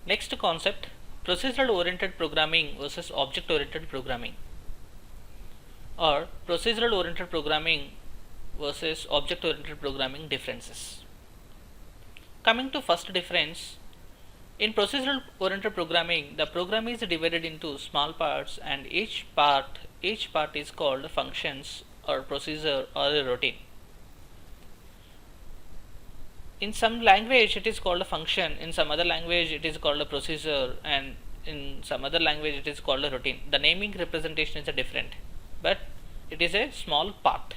Next concept, procedural oriented programming versus object oriented programming, or procedural oriented programming versus object oriented programming differences. Coming to first difference, in procedural oriented programming, the program is divided into small parts and each part is called functions or procedure or a routine. In some language it is called a function, in some other language it is called a procedure, and in some other language it is called a routine. The naming representation is different, but it is a small part.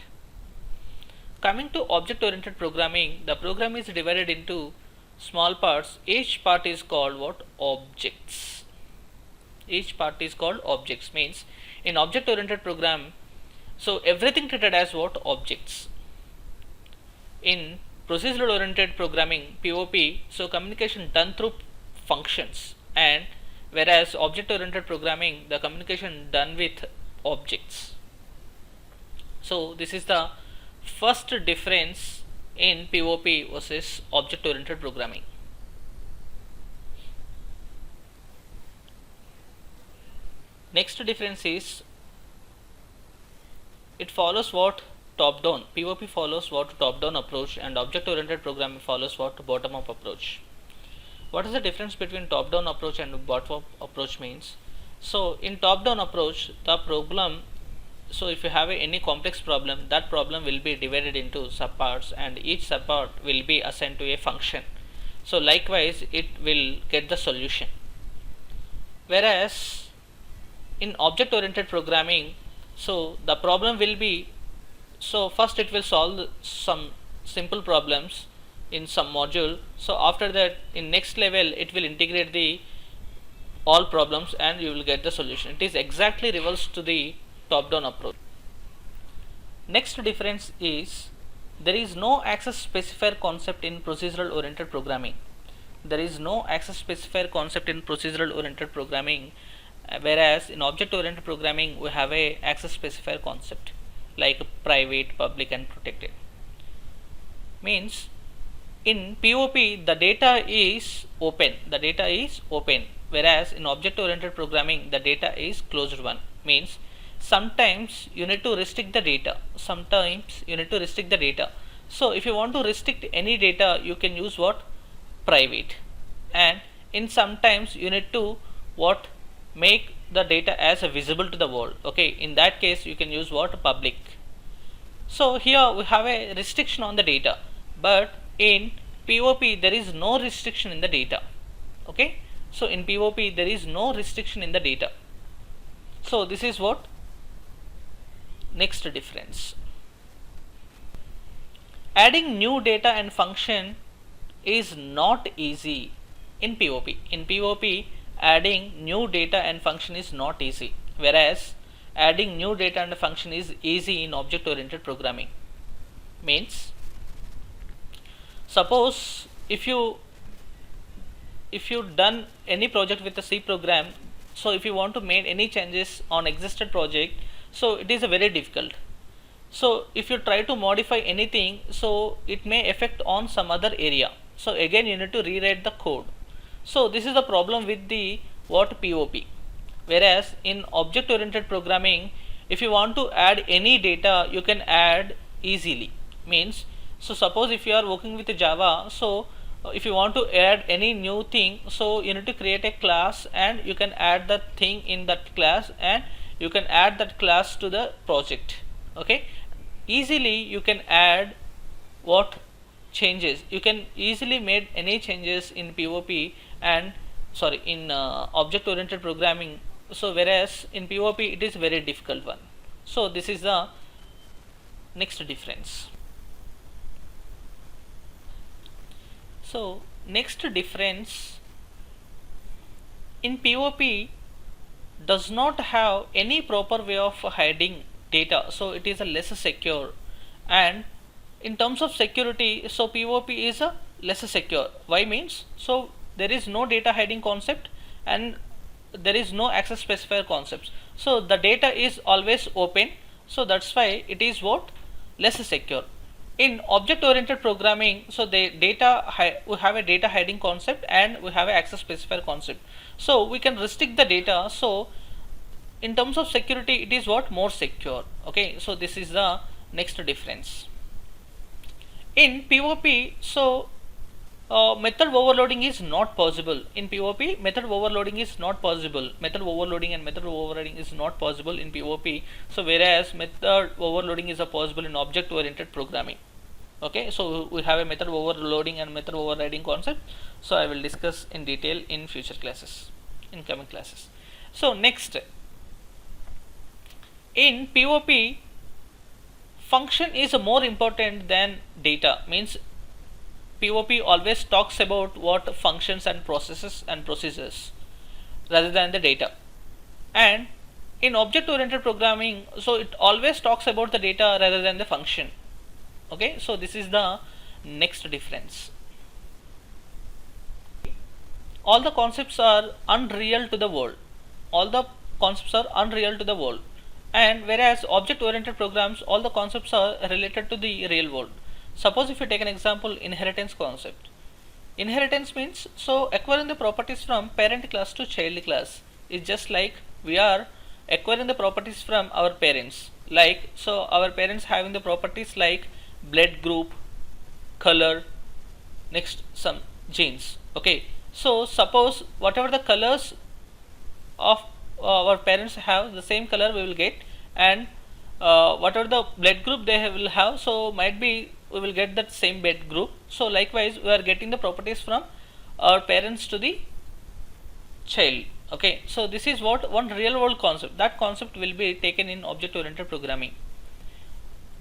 Coming to object oriented programming, the program is divided into small parts. Each part is called what? Objects. Each part is called objects. Means in object oriented program, so everything treated as what? Objects. In procedural oriented programming, POP, so communication done through functions, and whereas object oriented programming, the communication done with objects. So this is the first difference in POP versus object oriented programming. Next difference is it follows what? Top down. POP follows what? Top down approach, and object oriented programming follows what? Bottom up approach. What is the difference between top down approach and bottom up approach means? So in top down approach, the problem, so if you have any complex problem, that problem will be divided into subparts and each subpart will be assigned to a function. So likewise it will get the solution. Whereas in object oriented programming, so the problem will be, so first it will solve some simple problems in some module. So after that, in next level it will integrate the all problems and you will get the solution. It is exactly reverse to the top down approach. Next difference is there is no access specifier concept in procedural oriented programming. There is no access specifier concept in procedural oriented programming, whereas in object oriented programming we have a access specifier concept like private, public and protected. Means in POP the data is open, whereas in object oriented programming the data is closed one. Means sometimes you need to restrict the data, so if you want to restrict any data you can use what? Private. And in sometimes you need to what? Make the data as visible to the world. Okay, in that case you can use what? Public. So here we have a restriction on the data, but in POP there is no restriction in the data. Okay, so in POP there is no restriction in the data. So this is what? Next difference. Adding new data and function is not easy in POP. In POP adding new data and function is not easy, whereas adding new data and function is easy in object oriented programming. Means suppose if you done any project with a C program, so if you want to make any changes on existed project, so it is a very difficult. So if you try to modify anything, so it may affect on some other area, so again you need to rewrite the code. So this is the problem with the what? POP. Whereas in object oriented programming, if you want to add any data you can add easily. Means so suppose if you are working with Java, so if you want to add any new thing, so you need to create a class and you can add that thing in that class and you can add that class to the project. Okay, easily you can add what? Changes. You can easily make any changes in POP and in object oriented programming. So whereas in POP it is very difficult one. So this is the next difference. So next difference, in POP does not have any proper way of hiding data, so it is a less secure, and in terms of security, so POP is a less secure. Why? Means so there is no data hiding concept and there is no access specifier concepts, so the data is always open, so that's why it is what? Less secure. In object oriented programming, so the we have a data hiding concept and we have a access specifier concept. So we can restrict the data. So in terms of security, it is what more secure. Okay, so this is the next difference. In POP, so method overloading is not possible. In POP, method overloading is not possible. Method overloading and method overriding is not possible in POP. So whereas method overloading is possible in object oriented programming. Okay, so we have a method overloading and method overriding concept. So I will discuss in detail in future classes, in coming classes. So next, in POP, function is more important than data. Means POP always talks about what functions and processes and procedures rather than the data. And in object oriented programming, so it always talks about the data rather than the function. Okay, so this is the next difference. All the concepts are unreal to the world. All the concepts are unreal to the world. And whereas object oriented programs, all the concepts are related to the real world. Suppose if you take an example, inheritance concept. Inheritance means, so acquiring the properties from parent class to child class is just like we are acquiring the properties from our parents. Like, so our parents having the properties like blood group, color, next some genes. Okay, so suppose whatever the colors of our parents have, the same color we will get, and whatever the blood group they will have, so might be we will get that same blood group. So likewise we are getting the properties from our parents to the child. Okay, so this is what one real world concept. That concept will be taken in object oriented programming,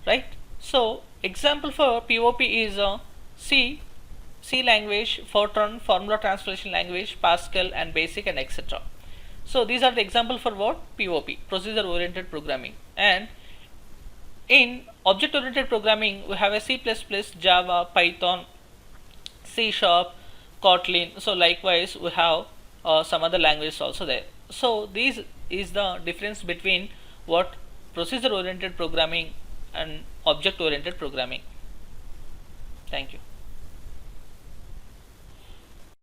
right? So example for POP is C language, Fortran, formula translation language, Pascal and basic and etc. So these are the example for what? POP, procedure oriented programming. And in object oriented programming, we have a C++, Java, Python, C#, Kotlin. So likewise we have some other languages also there. So this is the difference between what procedure oriented programming and object oriented programming. Thank you.